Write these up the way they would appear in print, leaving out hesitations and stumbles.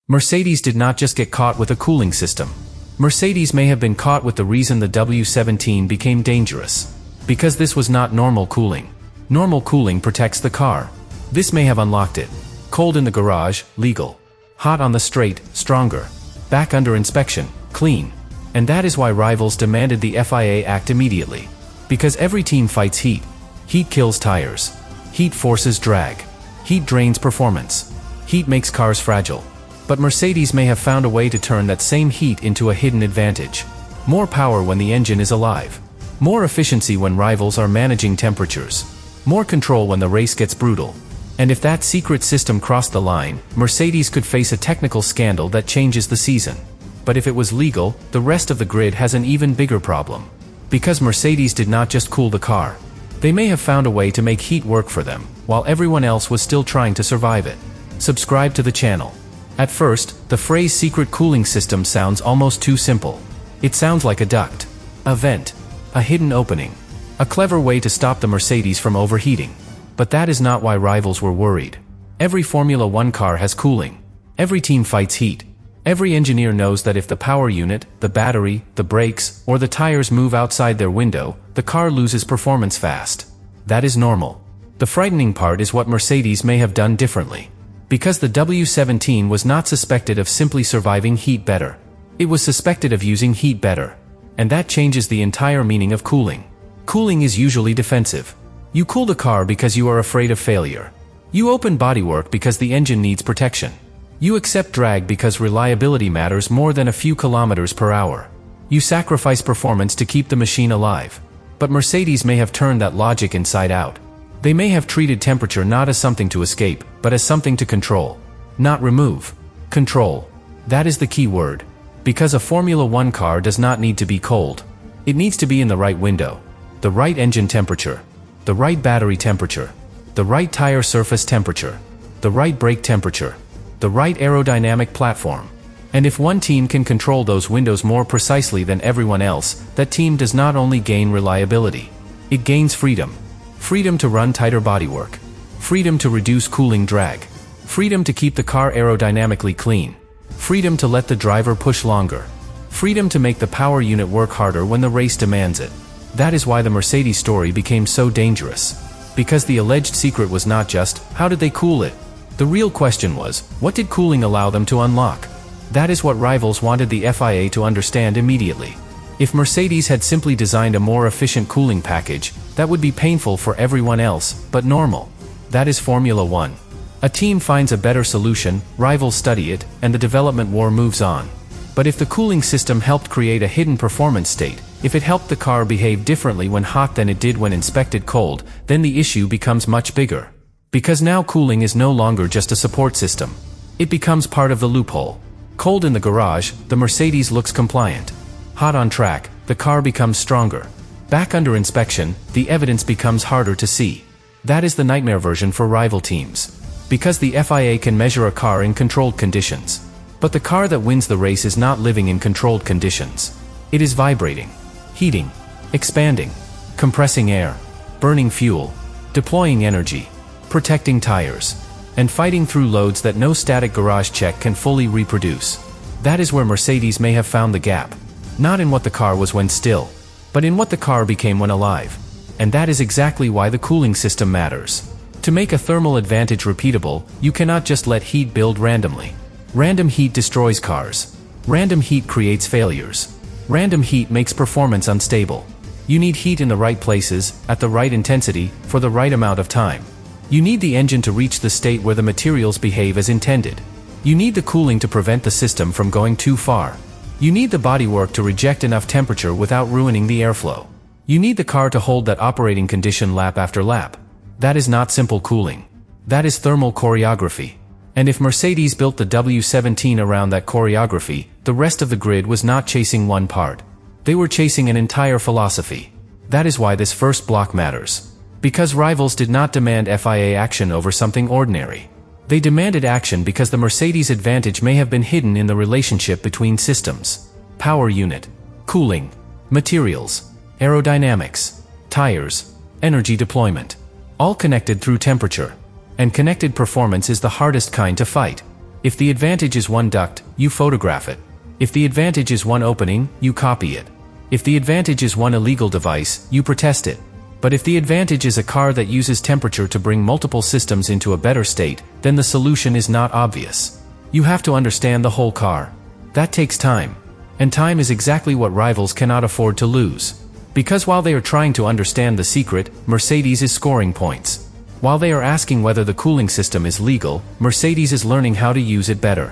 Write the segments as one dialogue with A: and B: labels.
A: Mercedes did not just get caught with a cooling system. Mercedes may have been caught with the reason the W17 became dangerous. Because this was not normal cooling. Normal cooling protects the car. This may have unlocked it. Cold in the garage, legal. Hot on the straight, stronger. Back under inspection, clean. And that is why rivals demanded the FIA act immediately. Because every team fights heat. Heat kills tires. Heat forces drag. Heat drains performance. Heat makes cars fragile. But Mercedes may have found a way to turn that same heat into a hidden advantage. More power when the engine is alive. More efficiency when rivals are managing temperatures. More control when the race gets brutal. And if that secret system crossed the line, Mercedes could face a technical scandal that changes the season. But if it was legal, the rest of the grid has an even bigger problem. Because Mercedes did not just cool the car. They may have found a way to make heat work for them, while everyone else was still trying to survive it. Subscribe to the channel. At first, the phrase secret cooling system sounds almost too simple. It sounds like a duct, a vent, a hidden opening, a clever way to stop the Mercedes from overheating. But that is not why rivals were worried. Every Formula One car has cooling. Every team fights heat. Every engineer knows that if the power unit, the battery, the brakes, or the tires move outside their window, the car loses performance fast. That is normal. The frightening part is what Mercedes may have done differently. Because the W17 was not suspected of simply surviving heat better. It was suspected of using heat better. And that changes the entire meaning of cooling. Cooling is usually defensive. You cool the car because you are afraid of failure. You open bodywork because the engine needs protection. You accept drag because reliability matters more than a few kilometers per hour. You sacrifice performance to keep the machine alive. But Mercedes may have turned that logic inside out. They may have treated temperature not as something to escape, but as something to control. Not remove. Control. That is the key word. Because a Formula One car does not need to be cold. It needs to be in the right window. The right engine temperature. The right battery temperature. The right tire surface temperature. The right brake temperature. The right aerodynamic platform. And if one team can control those windows more precisely than everyone else, that team does not only gain reliability. It gains freedom. Freedom to run tighter bodywork. Freedom to reduce cooling drag. Freedom to keep the car aerodynamically clean. Freedom to let the driver push longer. Freedom to make the power unit work harder when the race demands it. That is why the Mercedes story became so dangerous. Because the alleged secret was not just, how did they cool it? The real question was, what did cooling allow them to unlock? That is what rivals wanted the FIA to understand immediately. If Mercedes had simply designed a more efficient cooling package, that would be painful for everyone else, but normal. That is Formula One. A team finds a better solution, rivals study it, and the development war moves on. But if the cooling system helped create a hidden performance state, if it helped the car behave differently when hot than it did when inspected cold, then the issue becomes much bigger. Because now cooling is no longer just a support system. It becomes part of the loophole. Cold in the garage, the Mercedes looks compliant. Hot on track, the car becomes stronger. Back under inspection, the evidence becomes harder to see. That is the nightmare version for rival teams. Because the FIA can measure a car in controlled conditions. But the car that wins the race is not living in controlled conditions. It is vibrating, heating, expanding, compressing air, burning fuel, deploying energy, protecting tires, and fighting through loads that no static garage check can fully reproduce. That is where Mercedes may have found the gap. Not in what the car was when still, but in what the car became when alive. And that is exactly why the cooling system matters. To make a thermal advantage repeatable, you cannot just let heat build randomly. Random heat destroys cars. Random heat creates failures. Random heat makes performance unstable. You need heat in the right places, at the right intensity, for the right amount of time. You need the engine to reach the state where the materials behave as intended. You need the cooling to prevent the system from going too far. You need the bodywork to reject enough temperature without ruining the airflow. You need the car to hold that operating condition lap after lap. That is not simple cooling. That is thermal choreography. And if Mercedes built the W17 around that choreography, the rest of the grid was not chasing one part. They were chasing an entire philosophy. That is why this first block matters. Because rivals did not demand FIA action over something ordinary. They demanded action because the Mercedes advantage may have been hidden in the relationship between systems. Power unit, cooling, materials, aerodynamics, tires, energy deployment. All connected through temperature. And connected performance is the hardest kind to fight. If the advantage is one duct, you photograph it. If the advantage is one opening, you copy it. If the advantage is one illegal device, you protest it. But if the advantage is a car that uses temperature to bring multiple systems into a better state, then the solution is not obvious. You have to understand the whole car. That takes time. And time is exactly what rivals cannot afford to lose. Because while they are trying to understand the secret, Mercedes is scoring points. While they are asking whether the cooling system is legal, Mercedes is learning how to use it better.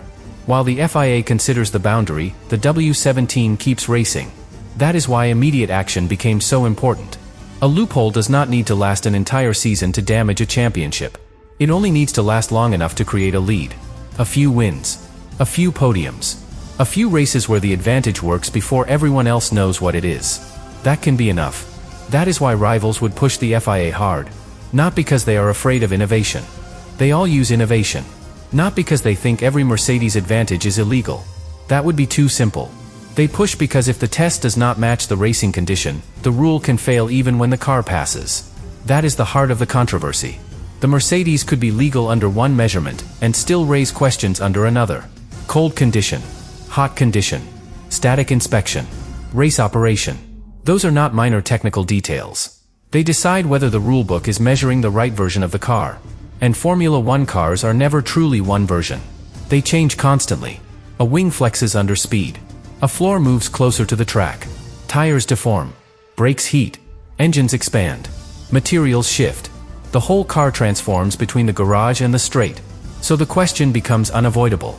A: While the FIA considers the boundary, the W17 keeps racing. That is why immediate action became so important. A loophole does not need to last an entire season to damage a championship. It only needs to last long enough to create a lead. A few wins. A few podiums. A few races where the advantage works before everyone else knows what it is. That can be enough. That is why rivals would push the FIA hard. Not because they are afraid of innovation. They all use innovation. Not because they think every Mercedes advantage is illegal. That would be too simple. They push because if the test does not match the racing condition, the rule can fail even when the car passes. That is the heart of the controversy. The Mercedes could be legal under one measurement, and still raise questions under another. Cold condition. Hot condition. Static inspection. Race operation. Those are not minor technical details. They decide whether the rulebook is measuring the right version of the car. And Formula One cars are never truly one version. They change constantly. A wing flexes under speed. A floor moves closer to the track. Tires deform. Brakes heat. Engines expand. Materials shift. The whole car transforms between the garage and the straight. So the question becomes unavoidable.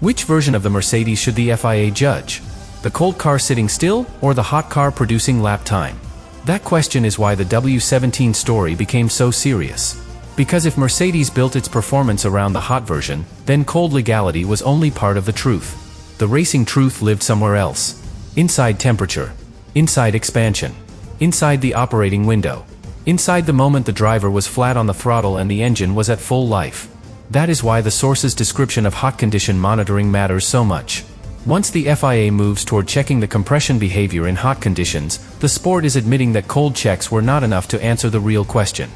A: Which version of the Mercedes should the FIA judge? The cold car sitting still, or the hot car producing lap time? That question is why the W17 story became so serious. Because if Mercedes built its performance around the hot version, then cold legality was only part of the truth. The racing truth lived somewhere else. Inside temperature. Inside expansion. Inside the operating window. Inside the moment the driver was flat on the throttle and the engine was at full life. That is why the source's description of hot condition monitoring matters so much. Once the FIA moves toward checking the compression behavior in hot conditions, the sport is admitting that cold checks were not enough to answer the real question.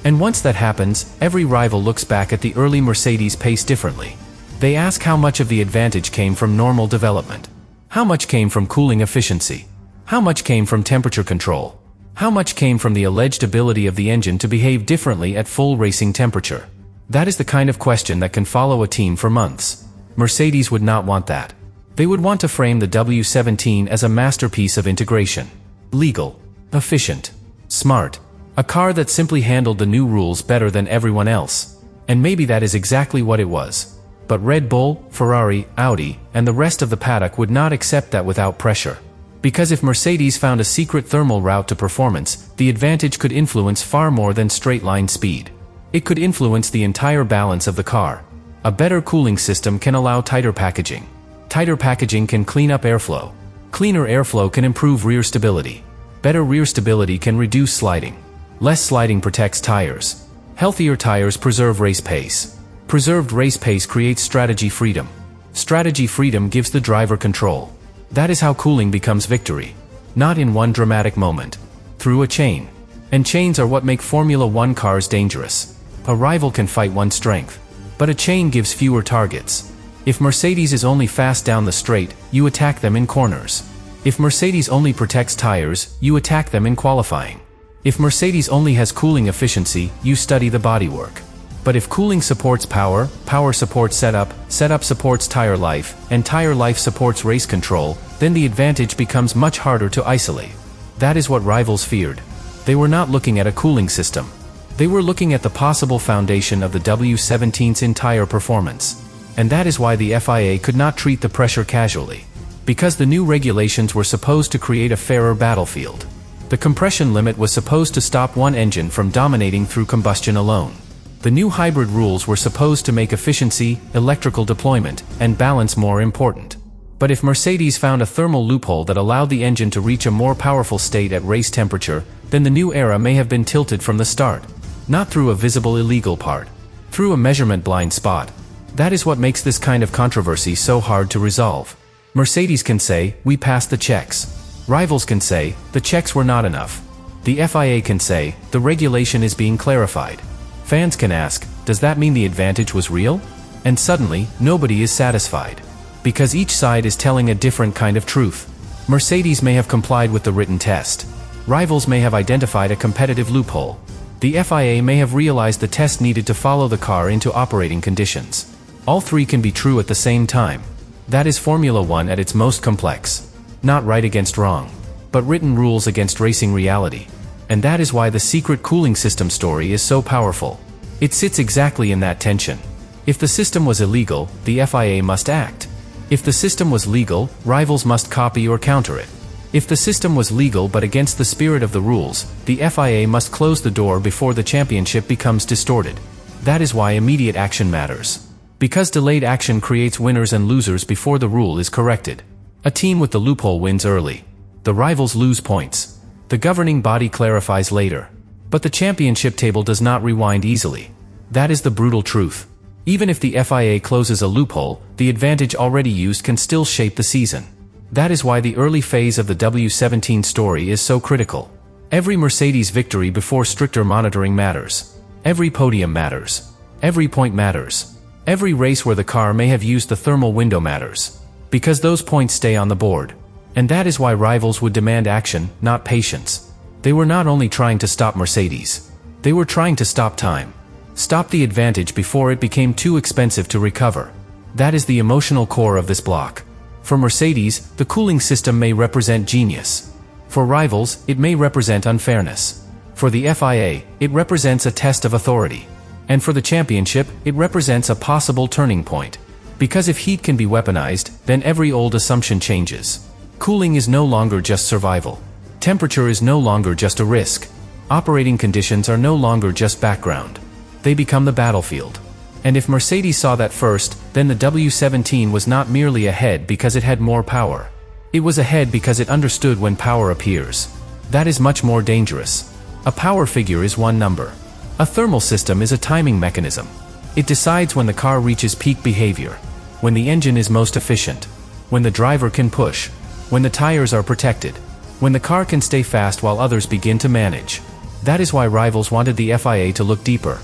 A: And once that happens, every rival looks back at the early Mercedes pace differently. They ask how much of the advantage came from normal development. How much came from cooling efficiency? How much came from temperature control? How much came from the alleged ability of the engine to behave differently at full racing temperature? That is the kind of question that can follow a team for months. Mercedes would not want that. They would want to frame the W17 as a masterpiece of integration. Legal. Efficient. Smart. A car that simply handled the new rules better than everyone else. And maybe that is exactly what it was. But Red Bull, Ferrari, Audi, and the rest of the paddock would not accept that without pressure. Because if Mercedes found a secret thermal route to performance, the advantage could influence far more than straight-line speed. It could influence the entire balance of the car. A better cooling system can allow tighter packaging. Tighter packaging can clean up airflow. Cleaner airflow can improve rear stability. Better rear stability can reduce sliding. Less sliding protects tires. Healthier tires preserve race pace. Preserved race pace creates strategy freedom. Strategy freedom gives the driver control. That is how cooling becomes victory. Not in one dramatic moment. Through a chain. And chains are what make Formula One cars dangerous. A rival can fight one strength. But a chain gives fewer targets. If Mercedes is only fast down the straight, you attack them in corners. If Mercedes only protects tires, you attack them in qualifying. If Mercedes only has cooling efficiency, you study the bodywork. But if cooling supports power, power supports setup, setup supports tire life, and tire life supports race control, then the advantage becomes much harder to isolate. That is what rivals feared. They were not looking at a cooling system. They were looking at the possible foundation of the W17's entire performance. And that is why the FIA could not treat the pressure casually. Because the new regulations were supposed to create a fairer battlefield. The compression limit was supposed to stop one engine from dominating through combustion alone. The new hybrid rules were supposed to make efficiency, electrical deployment, and balance more important. But if Mercedes found a thermal loophole that allowed the engine to reach a more powerful state at race temperature, then the new era may have been tilted from the start. Not through a visible illegal part. Through a measurement blind spot. That is what makes this kind of controversy so hard to resolve. Mercedes can say, we passed the checks. Rivals can say, the checks were not enough. The FIA can say, the regulation is being clarified. Fans can ask, does that mean the advantage was real? And suddenly, nobody is satisfied. Because each side is telling a different kind of truth. Mercedes may have complied with the written test. Rivals may have identified a competitive loophole. The FIA may have realized the test needed to follow the car into operating conditions. All three can be true at the same time. That is Formula One at its most complex. Not right against wrong, but written rules against racing reality. And that is why the secret cooling system story is so powerful. It sits exactly in that tension. If the system was illegal, the FIA must act. If the system was legal, rivals must copy or counter it. If the system was legal but against the spirit of the rules, the FIA must close the door before the championship becomes distorted. That is why immediate action matters. Because delayed action creates winners and losers before the rule is corrected. A team with the loophole wins early. The rivals lose points. The governing body clarifies later. But the championship table does not rewind easily. That is the brutal truth. Even if the FIA closes a loophole, the advantage already used can still shape the season. That is why the early phase of the W17 story is so critical. Every Mercedes victory before stricter monitoring matters. Every podium matters. Every point matters. Every race where the car may have used the thermal window matters. Because those points stay on the board. And that is why rivals would demand action, not patience. They were not only trying to stop Mercedes. They were trying to stop time. Stop the advantage before it became too expensive to recover. That is the emotional core of this block. For Mercedes, the cooling system may represent genius. For rivals, it may represent unfairness. For the FIA, it represents a test of authority. And for the championship, it represents a possible turning point. Because if heat can be weaponized, then every old assumption changes. Cooling is no longer just survival. Temperature is no longer just a risk. Operating conditions are no longer just background. They become the battlefield. And if Mercedes saw that first, then the W17 was not merely ahead because it had more power. It was ahead because it understood when power appears. That is much more dangerous. A power figure is one number. A thermal system is a timing mechanism. It decides when the car reaches peak behavior, when the engine is most efficient, when the driver can push, when the tires are protected, when the car can stay fast while others begin to manage. That is why rivals wanted the FIA to look deeper.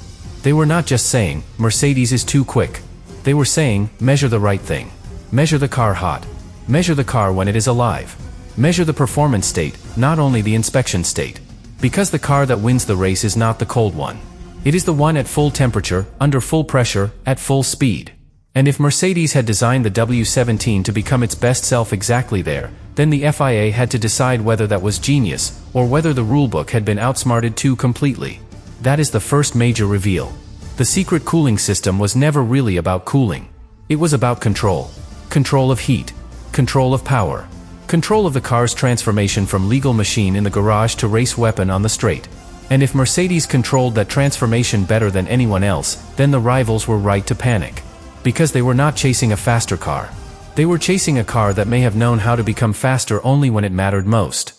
A: They were not just saying, Mercedes is too quick. They were saying, measure the right thing. Measure the car hot. Measure the car when it is alive. Measure the performance state, not only the inspection state. Because the car that wins the race is not the cold one. It is the one at full temperature, under full pressure, at full speed. And if Mercedes had designed the W17 to become its best self exactly there, then the FIA had to decide whether that was genius, or whether the rulebook had been outsmarted too completely. That is the first major reveal. The secret cooling system was never really about cooling. It was about control. Control of heat. Control of power. Control of the car's transformation from legal machine in the garage to race weapon on the straight. And if Mercedes controlled that transformation better than anyone else, then the rivals were right to panic. Because they were not chasing a faster car. They were chasing a car that may have known how to become faster only when it mattered most.